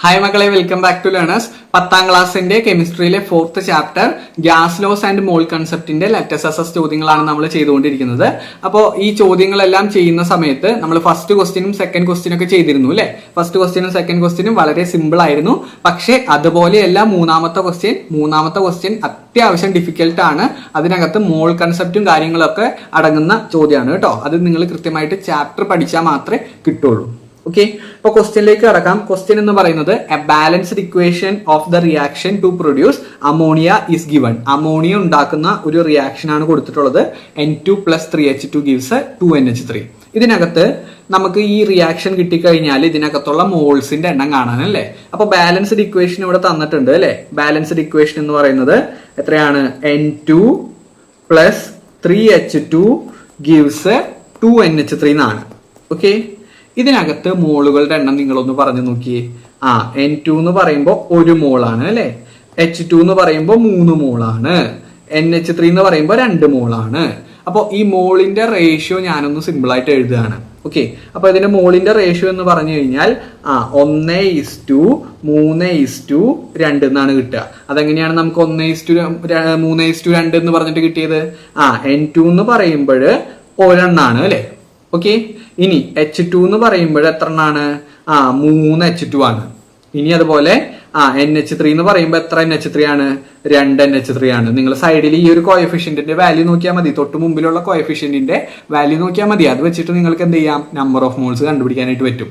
Hi മക്കളെ, welcome back to learners. 10ാം ക്ലാസ്സിന്റെ കെമിസ്ട്രിയിലെ 4th chapter gas laws and mole കൺസെപ്റ്റിന്റെ ലെറ്റസ് എസ്എസ് ചോദ്യങ്ങളാണ് നമ്മൾ ചെയ്തുകൊണ്ടിരിക്കുന്നത്. അപ്പോൾ ഈ ചോദ്യങ്ങളെല്ലാം ചെയ്യുന്ന സമയത്ത് നമ്മൾ ഫസ്റ്റ് ക്വസ്റ്റിനും സെക്കൻഡ് ക്വസ്റ്റിനും ഒക്കെ ചെയ്തിരുന്നു അല്ലെ. ഫസ്റ്റ് ക്വസ്റ്റിനും സെക്കൻഡ് ക്വസ്റ്റിനും വളരെ സിമ്പിൾ ആയിരുന്നു. പക്ഷെ അതുപോലെയല്ല മൂന്നാമത്തെ ക്വസ്റ്റ്യൻ അത്യാവശ്യം ഡിഫിക്കൽട്ട് ആണ്. അതിനകത്ത് മോൾ കൺസെപ്റ്റും കാര്യങ്ങളൊക്കെ അടങ്ങുന്ന ചോദ്യമാണ് കേട്ടോ. അത് നിങ്ങൾ കൃത്യമായിട്ട് ചാപ്റ്റർ പഠിച്ചാൽ മാത്രമേ കിട്ടുള്ളൂ. ഓക്കെ, അപ്പൊ ക്വസ്റ്റ്യനിലേക്ക് കടക്കാം. ക്വസ്റ്റ്യൻ എന്ന് പറയുന്നത് a balanced equation of the reaction to produce ammonia is given. Ammonia ഉണ്ടാക്കുന്ന ഒരു റിയാക്ഷൻ ആണ് കൊടുത്തിട്ടുള്ളത്. N2 + 3H2 gives 2NH3. ഇതിനകത്ത് നമുക്ക് ഈ റിയാക്ഷൻ കിട്ടിക്കഴിഞ്ഞാൽ ഇതിനകത്തുള്ള മോൾസിന്റെ എണ്ണം കാണാനല്ലേ. അപ്പൊ ബാലൻസ്ഡ് ഇക്വേഷൻ ഇവിടെ തന്നിട്ടുണ്ട് അല്ലെ. ബാലൻസ്ഡ് ഇക്വേഷൻ എന്ന് പറയുന്നത് എത്രയാണ്? N2 + 3H2 gives 2NH3 എന്നാണ്. ഓക്കെ, ഇതിനകത്ത് മോളുകളുടെ എണ്ണം നിങ്ങളൊന്ന് പറഞ്ഞു നോക്കിയേ. N2 എന്ന് പറയുമ്പോൾ 1 മോളാണ് അല്ലെ. H2 എന്ന് പറയുമ്പോൾ 3 മോളാണ്. NH3 എന്ന് പറയുമ്പോൾ 2 മോളാണ്. അപ്പോൾ ഈ മോളിന്റെ റേഷ്യോ ഞാനൊന്ന് സിമ്പിൾ ആയിട്ട് എഴുതുകയാണ്. ഓക്കെ, അപ്പൊ ഇതിന്റെ മോളിന്റെ റേഷ്യോ എന്ന് പറഞ്ഞു കഴിഞ്ഞാൽ 1:3:2 എന്നാണ് കിട്ടുക. അതെങ്ങനെയാണ് നമുക്ക് 1:3:2 എന്ന് പറഞ്ഞിട്ട് കിട്ടിയത്? N2 എന്ന് പറയുമ്പോൾ ഒരെണ്ണാണ് അല്ലെ. ഓക്കെ, ഇനി H2 എന്ന് പറയുമ്പോൾ എത്ര എണ്ണാണ്? 3 H2 ആണ്. ഇനി അതുപോലെ NH3 എന്ന് പറയുമ്പോൾ എത്ര NH3 ആണ്? 2 NH3 ആണ്. നിങ്ങൾ സൈഡിൽ ഈ ഒരു കോഎഫിഷ്യന്റിന്റെ വാല്യൂ നോക്കിയാൽ മതി. തൊട്ട് മുമ്പിലുള്ള കോഎഫിഷ്യന്റിന്റെ വാല്യൂ നോക്കിയാൽ മതി. അത് വെച്ചിട്ട് നിങ്ങൾക്ക് എന്ത് ചെയ്യാം? നമ്പർ ഓഫ് മോൾസ് കണ്ടുപിടിക്കാനായിട്ട് പറ്റും.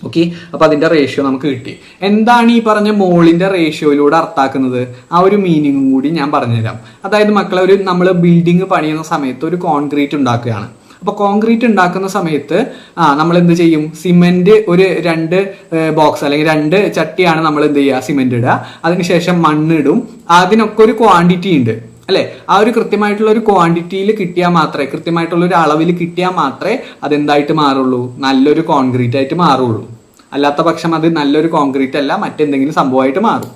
ഓക്കെ, അപ്പൊ അതിന്റെ റേഷ്യോ നമുക്ക് കിട്ടി. എന്താണ് ഈ പറഞ്ഞ മോളിന്റെ റേഷ്യോയിലൂടെ അർത്ഥാക്കുന്നത്? ആ ഒരു മീനിങ്ങും കൂടി ഞാൻ പറഞ്ഞുതരാം. അതായത് മക്കളെ, നമ്മൾ ബിൽഡിംഗ് പണിയുന്ന സമയത്ത് ഒരു കോൺക്രീറ്റ് ഉണ്ടാക്കുകയാണ്. അപ്പൊ കോൺക്രീറ്റ് ഉണ്ടാക്കുന്ന സമയത്ത് നമ്മൾ എന്ത് ചെയ്യും? സിമെന്റ് ഒരു 2 ബോക്സ് അല്ലെങ്കിൽ 2 ചട്ടിയാണ് നമ്മൾ എന്ത് ചെയ്യുക? സിമെന്റ് ഇടുക. അതിനുശേഷം മണ്ണിടും. അതിനൊക്കെ ഒരു ക്വാണ്ടിറ്റി ഉണ്ട് അല്ലെ. ആ ഒരു കൃത്യമായിട്ടുള്ള ഒരു ക്വാണ്ടിറ്റിയിൽ കിട്ടിയാൽ മാത്രമേ, കൃത്യമായിട്ടുള്ള ഒരു അളവിൽ കിട്ടിയാൽ മാത്രമേ അതെന്തായിട്ട് മാറുള്ളൂ? നല്ലൊരു കോൺക്രീറ്റ് ആയിട്ട് മാറുള്ളൂ. അല്ലാത്ത പക്ഷം അത് നല്ലൊരു കോൺക്രീറ്റ് അല്ല, മറ്റെന്തെങ്കിലും സംഭവമായിട്ട് മാറും.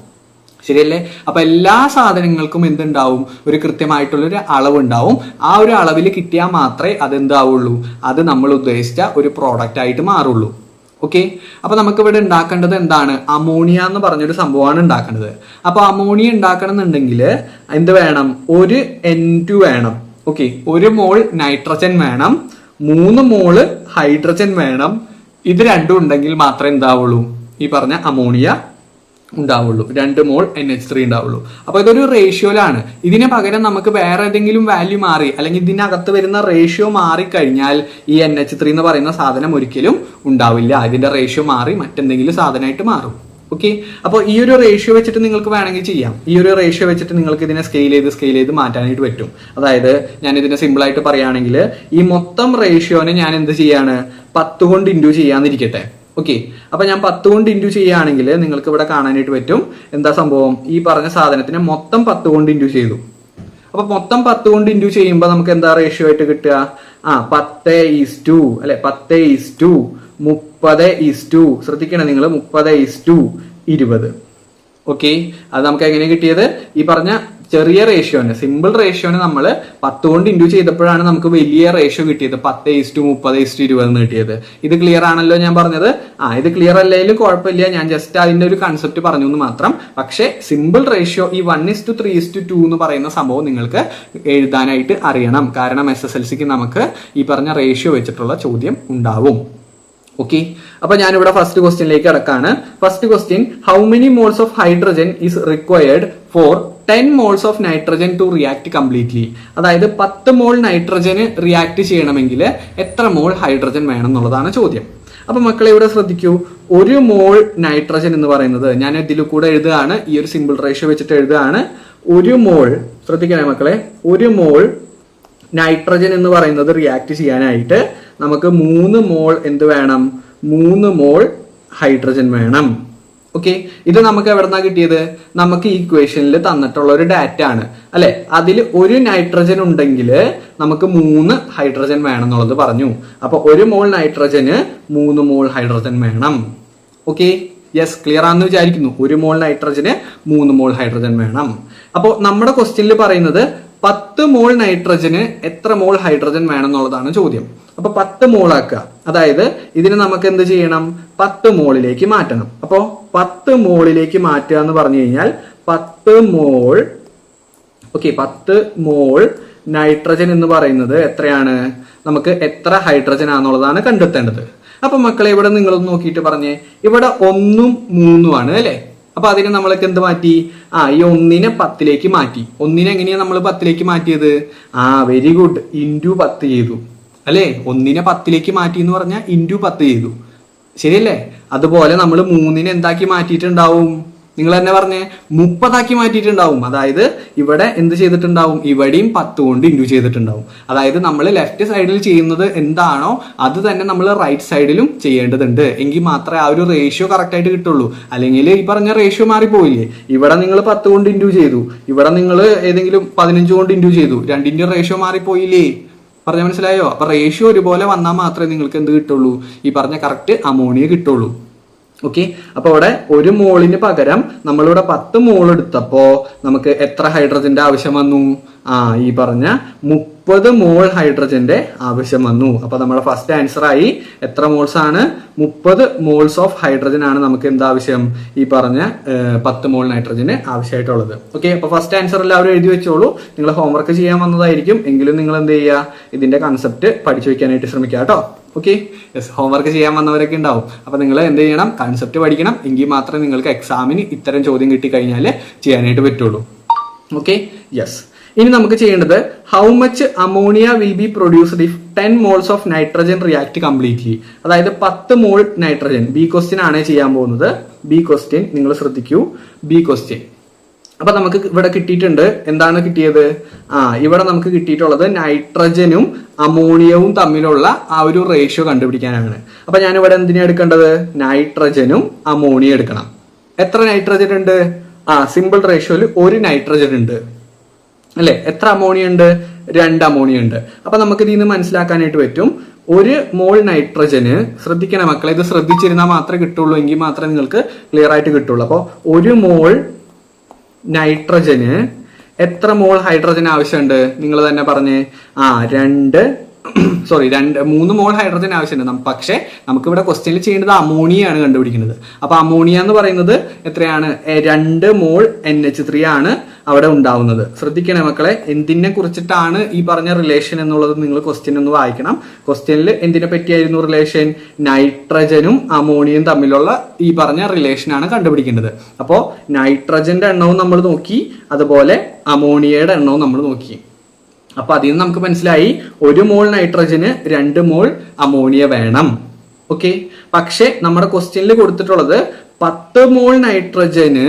ശരിയല്ലേ? അപ്പൊ എല്ലാ സാധനങ്ങൾക്കും എന്തുണ്ടാവും? ഒരു കൃത്യമായിട്ടുള്ളൊരു അളവുണ്ടാവും. ആ ഒരു അളവിൽ കിട്ടിയാൽ മാത്രമേ അതെന്താവുള്ളൂ? അത് നമ്മൾ ഉദ്ദേശിച്ച ഒരു പ്രോഡക്റ്റ് ആയിട്ട് മാറുള്ളൂ. ഓക്കെ, അപ്പൊ നമുക്ക് ഇവിടെ ഉണ്ടാക്കേണ്ടത് എന്താണ്? അമോണിയ എന്ന് പറഞ്ഞൊരു സംഭവമാണ് ഉണ്ടാക്കേണ്ടത്. അപ്പൊ അമോണിയ ഉണ്ടാക്കണം എന്നുണ്ടെങ്കിൽ എന്ത് വേണം? ഒരു N2 വേണം. ഓക്കെ, 1 മോൾ നൈട്രജൻ വേണം, 3 മോള് ഹൈഡ്രജൻ വേണം. ഇത് രണ്ടും ഉണ്ടെങ്കിൽ മാത്രമേ എന്താവുള്ളൂ? ഈ പറഞ്ഞ അമോണിയ ഉണ്ടാവുള്ളൂ. 2 മോൾ NH3 ഉണ്ടാവുള്ളൂ. അപ്പൊ ഇതൊരു റേഷ്യോയിലാണ്. ഇതിന് പകരം നമുക്ക് വേറെ ഏതെങ്കിലും വാല്യൂ മാറി, അല്ലെങ്കിൽ ഇതിനകത്ത് വരുന്ന റേഷ്യോ മാറിക്കഴിഞ്ഞാൽ ഈ NH3 എന്ന് പറയുന്ന സാധനം ഒരിക്കലും ഉണ്ടാവില്ല. ഇതിന്റെ റേഷ്യോ മാറി മറ്റെന്തെങ്കിലും സാധനമായിട്ട് മാറും. ഓക്കെ, അപ്പൊ ഈ ഒരു റേഷ്യോ വെച്ചിട്ട് നിങ്ങൾക്ക് വേണമെങ്കിൽ ചെയ്യാം. ഈ ഒരു റേഷ്യോ വെച്ചിട്ട് നിങ്ങൾക്ക് ഇതിനെ സ്കെയിൽ ചെയ്ത് മാറ്റാനായിട്ട് പറ്റും. അതായത് ഞാൻ ഇതിനെ സിമ്പിൾ ആയിട്ട് പറയുകയാണെങ്കിൽ ഈ മൊത്തം റേഷ്യോനെ ഞാൻ എന്ത് ചെയ്യാണ്? 10 കൊണ്ട് ഇൻഡ്യൂ ചെയ്യാന്നിരിക്കട്ടെ. ഓക്കെ, അപ്പൊ ഞാൻ 10 കൊണ്ട് ഇൻഡ്യൂ ചെയ്യുകയാണെങ്കിൽ നിങ്ങൾക്ക് ഇവിടെ കാണാനായിട്ട് പറ്റും എന്താ സംഭവം? ഈ പറഞ്ഞ സാധനത്തിനെ മൊത്തം 10 കൊണ്ട് ഇൻഡ്യൂ ചെയ്തു. അപ്പൊ മൊത്തം 10 കൊണ്ട് ഇൻഡ്യൂ ചെയ്യുമ്പോൾ നമുക്ക് എന്താ റേഷ്യോ ആയിട്ട് കിട്ടുക? 10:2 അല്ലെ. 10:30:30. ശ്രദ്ധിക്കണം നിങ്ങൾ, 30:20. ഓക്കെ, അത് നമുക്ക് എങ്ങനെ കിട്ടിയത്? ഈ പറഞ്ഞ ചെറിയ റേഷ്യോന്, സിമ്പിൾ റേഷ്യോന് നമ്മൾ 10 കൊണ്ട് ഇൻഡ്യൂ ചെയ്തപ്പോഴാണ് നമുക്ക് വലിയ റേഷ്യോ കിട്ടിയത്. 10:30:20 എന്ന് കിട്ടിയത്. ഇത് ക്ലിയർ ആണല്ലോ ഞാൻ പറഞ്ഞത്? ഇത് ക്ലിയർ അല്ലെങ്കിലും കുഴപ്പമില്ല. ഞാൻ ജസ്റ്റ് അതിന്റെ ഒരു കൺസെപ്റ്റ് പറഞ്ഞു എന്ന് മാത്രം. പക്ഷെ സിമ്പിൾ റേഷ്യോ ഈ 1:3:2 എന്ന് പറയുന്ന സംഭവം നിങ്ങൾക്ക് എഴുതാനായിട്ട് അറിയണം. കാരണം SSLCക്ക് നമുക്ക് ഈ പറഞ്ഞ റേഷ്യോ വെച്ചിട്ടുള്ള ചോദ്യം ഉണ്ടാവും. ഓക്കെ, അപ്പൊ ഞാനിവിടെ ഫസ്റ്റ് ക്വസ്റ്റ്യനിലേക്ക് കിടക്കാണ്. First question, how many moles of hydrogen is required for 10 moles of nitrogen to react completely? അതായത് 10 മോൾ നൈട്രജന് റിയാക്ട് ചെയ്യണമെങ്കിൽ എത്ര മോൾ ഹൈഡ്രജൻ വേണം എന്നുള്ളതാണ് ചോദ്യം. അപ്പൊ മക്കളെ ഇവിടെ ശ്രദ്ധിക്കൂ, 1 മോൾ നൈട്രജൻ എന്ന് പറയുന്നത് ഞാൻ ഇതിൽ കൂടെ എഴുതുകയാണ്. ഈ ഒരു സിമ്പിൾ റേഷ്യോ വെച്ചിട്ട് എഴുതുകയാണ്. 1 മോൾ, ശ്രദ്ധിക്കണേ മക്കളെ, 1 മോൾ നൈട്രജൻ എന്ന് പറയുന്നത് റിയാക്ട് ചെയ്യാനായിട്ട് നമുക്ക് 3 മോൾ എന്ത് വേണം? 3 മോൾ ഹൈഡ്രജൻ വേണം. ഓക്കെ, ഇത് നമുക്ക് എവിടെന്നാ കിട്ടിയത്? നമുക്ക് ഈ ഇക്വേഷനിൽ തന്നിട്ടുള്ള ഒരു ഡാറ്റ ആണ് അല്ലെ. അതിൽ 1 നൈട്രജൻ ഉണ്ടെങ്കിൽ നമുക്ക് 3 ഹൈഡ്രജൻ വേണം എന്നുള്ളത് പറഞ്ഞു. അപ്പൊ 1 മോൾ നൈട്രജന് 3 മോൾ ഹൈഡ്രജൻ വേണം. ഓക്കെ, യെസ്, ക്ലിയർ ആണെന്ന് വിചാരിക്കുന്നു. 1 മോൾ നൈട്രജന് 3 മോൾ ഹൈഡ്രജൻ വേണം. അപ്പോൾ നമ്മുടെ ക്വസ്റ്റ്യനിൽ പറയുന്നത് 10 മോൾ നൈട്രജന് എത്ര മോൾ ഹൈഡ്രജൻ വേണം എന്നുള്ളതാണ് ചോദ്യം. അപ്പൊ 10 മോൾ ആക്കുക. അതായത് ഇതിനെ നമുക്ക് എന്ത് ചെയ്യണം? 10 മോളിലേക്ക് മാറ്റണം. അപ്പോ 10 മോളിലേക്ക് മാറ്റുക എന്ന് പറഞ്ഞു കഴിഞ്ഞാൽ 10 മോൾ 10 മോൾ നൈട്രജൻ എന്ന് പറയുന്നത് എത്രയാണ്? നമുക്ക് എത്ര ഹൈഡ്രജൻ ആണെന്നുള്ളതാണ് കണ്ടെത്തേണ്ടത്. അപ്പൊ മക്കളെ ഇവിടെ നിങ്ങളൊന്ന് നോക്കിയിട്ട് പറഞ്ഞേ, ഇവിടെ 1ഉം 3ഉം ആണ് അല്ലെ. അപ്പൊ അതിനെ നമ്മളൊക്കെ എന്ത് മാറ്റി? ഈ 1നെ 10ലേക്ക് മാറ്റി. 1നെ എങ്ങനെയാ നമ്മൾ 10ലേക്ക് മാറ്റിയത്? വെരി ഗുഡ്, ഇൻറ്റു 10 ചെയ്തു അല്ലെ. 1നെ 10ലേക്ക് മാറ്റി എന്ന് പറഞ്ഞാൽ ഇൻറ്റു 10 ചെയ്തു, ശരിയല്ലേ? അതുപോലെ നമ്മൾ 3നെ എന്താക്കി മാറ്റിയിട്ടുണ്ടാവും? നിങ്ങൾ തന്നെ പറഞ്ഞേ, 30 മാറ്റിയിട്ടുണ്ടാവും. അതായത് ഇവിടെ എന്ത് ചെയ്തിട്ടുണ്ടാവും? ഇവിടെയും 10 കൊണ്ട് ഇൻറ്റു ചെയ്തിട്ടുണ്ടാവും. അതായത് നമ്മൾ ലെഫ്റ്റ് സൈഡിൽ ചെയ്യുന്നത് എന്താണോ അത് തന്നെ നമ്മൾ റൈറ്റ് സൈഡിലും ചെയ്യേണ്ടതുണ്ട്. എങ്കിൽ മാത്രമേ ആ ഒരു റേഷ്യോ കറക്റ്റ് ആയിട്ട് കിട്ടുള്ളൂ. അല്ലെങ്കിൽ ഈ പറഞ്ഞ റേഷ്യോ മാറിപ്പോയില്ലേ? ഇവിടെ നിങ്ങൾ 10 കൊണ്ട് ഇൻറ്റു ചെയ്തു, ഇവിടെ നിങ്ങൾ ഏതെങ്കിലും 15 കൊണ്ട് ഇൻറ്റു ചെയ്തു, രണ്ടിന്റെ റേഷ്യോ മാറിപ്പോയില്ലേ? പറഞ്ഞ മനസ്സിലായോ? അപ്പൊ റേഷ്യോ ഒരുപോലെ വന്നാൽ മാത്രമേ നിങ്ങൾക്ക് എന്ത് കിട്ടുള്ളൂ? ഈ പറഞ്ഞ കറക്റ്റ് അമോണിയ കിട്ടുള്ളൂ. ഓക്കെ, അപ്പൊ ഇവിടെ 1 മോളിന് പകരം നമ്മളിവിടെ 10 മോൾ എടുത്തപ്പോ നമുക്ക് എത്ര ഹൈഡ്രജന്റെ ആവശ്യം വന്നു? ഈ പറഞ്ഞ 30 മോൾ ഹൈഡ്രജന്റെ ആവശ്യം വന്നു. അപ്പൊ നമ്മുടെ ഫസ്റ്റ് ആൻസർ ആയി. എത്ര മോൾസ് ആണ്? 30 മോൾസ് ഓഫ് ഹൈഡ്രജൻ ആണ് നമുക്ക് എന്താവശ്യം? ഈ പറഞ്ഞ 10 മോൾ നൈട്രജന് ആവശ്യമായിട്ടുള്ളത്. ഓക്കെ, അപ്പൊ ഫസ്റ്റ് ആൻസർ എല്ലാവരും എഴുതി വെച്ചോളൂ. നിങ്ങൾ ഹോംവർക്ക് ചെയ്യാൻ വന്നതായിരിക്കും, എങ്കിലും നിങ്ങൾ എന്ത് ചെയ്യുക? ഇതിന്റെ കൺസെപ്റ്റ് പഠിച്ചു വെക്കാനായിട്ട് ശ്രമിക്കുക കേട്ടോ. ഓക്കെ, യെസ്, ഹോംവർക്ക് ചെയ്യാൻ വന്നവരൊക്കെ ഉണ്ടാവും. അപ്പൊ നിങ്ങൾ എന്ത് ചെയ്യണം? കൺസെപ്റ്റ് പഠിക്കണം. എങ്കിൽ മാത്രമേ നിങ്ങൾക്ക് എക്സാമിന് ഇത്തരം ചോദ്യം കിട്ടിക്കഴിഞ്ഞാൽ ചെയ്യാനായിട്ട് പറ്റുള്ളൂ. Okay, yes. ഇനി നമുക്ക് ചെയ്യേണ്ടത് how much ammonia will be produced if 10 moles of nitrogen react completely. അതായത് 10 മോൾ നൈട്രജൻ. ബി ക്വസ്റ്റ്യൻ ആണ് ചെയ്യാൻ പോകുന്നത്. ബി ക്വസ്റ്റ്യൻ നിങ്ങൾ ശ്രദ്ധിക്കൂ. B question. അപ്പൊ നമുക്ക് ഇവിടെ കിട്ടിയിട്ടുണ്ട്. എന്താണ് കിട്ടിയത്? ഇവിടെ നമുക്ക് കിട്ടിയിട്ടുള്ളത് നൈട്രജനും അമോണിയവും തമ്മിലുള്ള ആ ഒരു റേഷ്യോ കണ്ടുപിടിക്കാനാണ്. അപ്പൊ ഞാൻ ഇവിടെ എന്തിനാ എടുക്കേണ്ടത്? നൈട്രജനും അമോണിയ എടുക്കണം. എത്ര നൈട്രജൻ ഉണ്ട്? സിമ്പിൾ റേഷ്യോയിൽ 1 നൈട്രജൻ ഉണ്ട് അല്ലെ. എത്ര അമോണിയ ഉണ്ട്? 2 അമോണിയ ഉണ്ട്. അപ്പൊ നമുക്ക് ഇതിൽ നിന്ന് മനസ്സിലാക്കാനായിട്ട് പറ്റും, 1 മോൾ നൈട്രജന്, ശ്രദ്ധിക്കണം മക്കളെ, ഇത് ശ്രദ്ധിച്ചിരുന്നാൽ മാത്രമേ കിട്ടുള്ളൂ, എങ്കിൽ മാത്രമേ നിങ്ങൾക്ക് ക്ലിയർ ആയിട്ട് കിട്ടുള്ളൂ. അപ്പൊ 1 മോൾ നൈട്രജന് എത്ര മോൾ ഹൈഡ്രജൻ ആവശ്യമുണ്ട്? നിങ്ങൾ തന്നെ പറഞ്ഞേ. 3 മോൾ ഹൈഡ്രജൻ ആവശ്യമുണ്ട്. പക്ഷെ നമുക്ക് ഇവിടെ ക്വസ്റ്റ്യനിൽ ചെയ്യേണ്ടത് അമോണിയ ആണ് കണ്ടുപിടിക്കുന്നത്. അപ്പൊ അമോണിയ എന്ന് പറയുന്നത് എത്രയാണ്? 2 മോൾ NH3 ആണ് അവിടെ ഉണ്ടാവുന്നത്. ശ്രദ്ധിക്കണേ മക്കളെ, എന്തിനെ കുറിച്ചിട്ടാണ് ഈ പറഞ്ഞ റിലേഷൻ എന്നുള്ളത് നിങ്ങൾ ക്വസ്റ്റ്യൻ ഒന്ന് വായിക്കണം. ക്വസ്റ്റ്യനിൽ എന്തിനെ പറ്റിയായിരുന്നു റിലേഷൻ? നൈട്രജനും അമോണിയയും തമ്മിലുള്ള ഈ പറഞ്ഞ റിലേഷൻ ആണ് കണ്ടുപിടിക്കേണ്ടത്. അപ്പോ നൈട്രജന്റെ എണ്ണവും നമ്മൾ നോക്കി, അതുപോലെ അമോണിയയുടെ എണ്ണവും നമ്മൾ നോക്കി. അപ്പൊ അതിൽ നിന്ന് നമുക്ക് മനസ്സിലായി 1 മോൾ നൈട്രജന് 2 മോൾ അമോണിയ വേണം. ഓക്കെ, പക്ഷെ നമ്മുടെ ക്വസ്റ്റ്യനിൽ കൊടുത്തിട്ടുള്ളത് 10 മോൾ നൈട്രജന്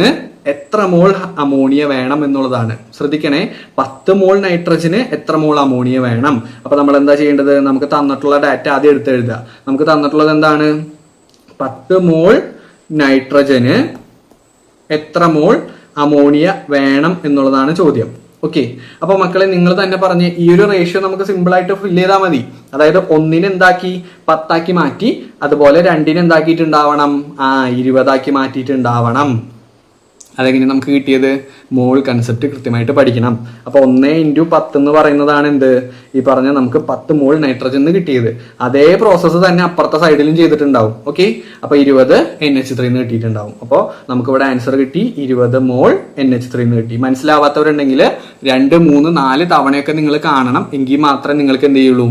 എത്ര മോൾ അമോണിയ വേണം എന്നുള്ളതാണ്. ശ്രദ്ധിക്കണേ, 10 മോൾ നൈട്രജന് എത്ര മോൾ അമോണിയ വേണം. അപ്പൊ നമ്മൾ എന്താ ചെയ്യേണ്ടത്? നമുക്ക് തന്നിട്ടുള്ള ഡാറ്റ ആദ്യം എടുത്തെഴുതുക. നമുക്ക് തന്നിട്ടുള്ളത് എന്താണ്? 10 മോൾ നൈട്രജന് എത്ര മോൾ അമോണിയ വേണം എന്നുള്ളതാണ് ചോദ്യം. ഓക്കെ, അപ്പൊ മക്കളെ നിങ്ങൾ തന്നെ പറഞ്ഞ് ഈ ഒരു റേഷ്യോ നമുക്ക് സിമ്പിൾ ആയിട്ട് ഫില്ല് ചെയ്താൽ മതി. അതായത് 1നെ എന്താക്കി? 10 മാറ്റി, അതുപോലെ 2നെ എന്താക്കിയിട്ടുണ്ടാവണം? 20 മാറ്റിയിട്ടുണ്ടാവണം. അതെങ്ങനെ നമുക്ക് കിട്ടിയത്? മോൾ കൺസെപ്റ്റ് കൃത്യമായിട്ട് പഠിക്കണം. അപ്പൊ 1 × 10 എന്ന് പറയുന്നതാണ് എന്ത്? ഈ പറഞ്ഞ നമുക്ക് 10 മോൾ നൈട്രജൻ കിട്ടിയത്. അതേ പ്രോസസ്സ് തന്നെ അപ്പുറത്തെ സൈഡിലും ചെയ്തിട്ടുണ്ടാവും. ഓക്കെ, അപ്പൊ 20 NH3 കിട്ടിയിട്ടുണ്ടാവും. അപ്പോൾ നമുക്ക് ഇവിടെ ആൻസർ കിട്ടി 20 മോൾ NH3 കിട്ടി. മനസ്സിലാവാത്തവരുണ്ടെങ്കിൽ 2, 3, 4 തവണയൊക്കെ നിങ്ങൾ കാണണം. എങ്കിൽ മാത്രമേ നിങ്ങൾക്ക് എന്ത് ചെയ്യുള്ളൂ?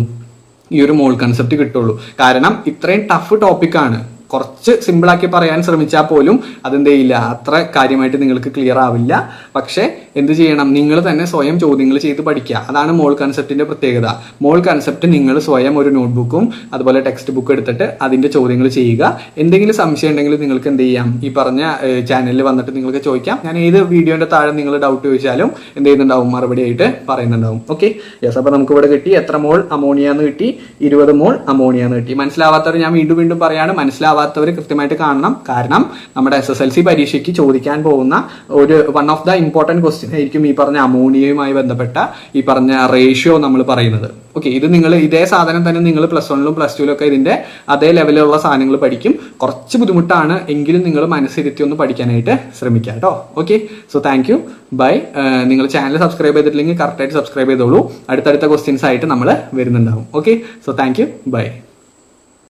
ഈ ഒരു മോൾ കൺസെപ്റ്റ് കിട്ടുള്ളൂ. കാരണം ഇത്രയും ടഫ് ടോപ്പിക്കാണ്. കുറച്ച് സിമ്പിളാക്കി പറയാൻ ശ്രമിച്ചാൽ പോലും അതെന്ത് ചെയ്യില്ല, അത്ര കാര്യമായിട്ട് നിങ്ങൾക്ക് ക്ലിയർ ആവില്ല. പക്ഷെ എന്ത് ചെയ്യണം? നിങ്ങൾ തന്നെ സ്വയം ചോദ്യങ്ങൾ ചെയ്ത് പഠിക്കുക. അതാണ് മോൾ കൺസെപ്റ്റിന്റെ പ്രത്യേകത. മോൾ കൺസെപ്റ്റ് നിങ്ങൾ സ്വയം ഒരു നോട്ട്ബുക്കും അതുപോലെ ടെക്സ്റ്റ് ബുക്കും എടുത്തിട്ട് അതിന്റെ ചോദ്യങ്ങൾ ചെയ്യുക. എന്തെങ്കിലും സംശയം ഉണ്ടെങ്കിൽ നിങ്ങൾക്ക് എന്ത് ചെയ്യാം? ഈ പറഞ്ഞ ചാനലിൽ വന്നിട്ട് നിങ്ങൾക്ക് ചോദിക്കാം. ഞാൻ ഏത് വീഡിയോന്റെ താഴെ നിങ്ങൾ ഡൗട്ട് ചോദിച്ചാലും എന്ത് ചെയ്യുന്നുണ്ടാവും? മറുപടി ആയിട്ട് പറയുന്നുണ്ടാവും. Okay, yes. അപ്പൊ നമുക്ക് ഇവിടെ കിട്ടി എത്ര മോൾ അമോണിയ എന്ന് കിട്ടി? 20 മോൾ അമോണിയ എന്ന് കിട്ടി. മനസ്സിലാവാത്തവർ ഞാൻ വീണ്ടും പറയാണ്, മനസ്സിലാവാത്തവർ കൃത്യമായിട്ട് കാണണം. കാരണം നമ്മുടെ SSLC പരീക്ഷയ്ക്ക് ചോദിക്കാൻ പോകുന്ന ഒരു one of the important question ആയിരിക്കും ഈ പറഞ്ഞ അമോണിയയുമായി ബന്ധപ്പെട്ട ഈ പറഞ്ഞ റേഷ്യോ നമ്മൾ പറയുന്നത്. ഓക്കെ, ഇത് നിങ്ങൾ ഇതേ സാധനം തന്നെ നിങ്ങൾ +1 +2 ഒക്കെ ഇതിന്റെ അതേ ലെവലിലുള്ള സാധനങ്ങൾ പഠിക്കും. കുറച്ച് ബുദ്ധിമുട്ടാണ്, എങ്കിലും നിങ്ങൾ മനസ്സിരുത്തി ഒന്ന് പഠിക്കാനായിട്ട് ശ്രമിക്കുക കേട്ടോ. Okay, so thank you, bye. നിങ്ങൾ ചാനൽ സബ്സ്ക്രൈബ് ചെയ്തിട്ടില്ലെങ്കിൽ കറക്റ്റായിട്ട് സബ്സ്ക്രൈബ് ചെയ്തോളൂ. അടുത്തടുത്ത ക്വസ്റ്റ്യൻസ് ആയിട്ട് നമ്മൾ വരുന്നുണ്ടാവും. Okay, so thank you, by.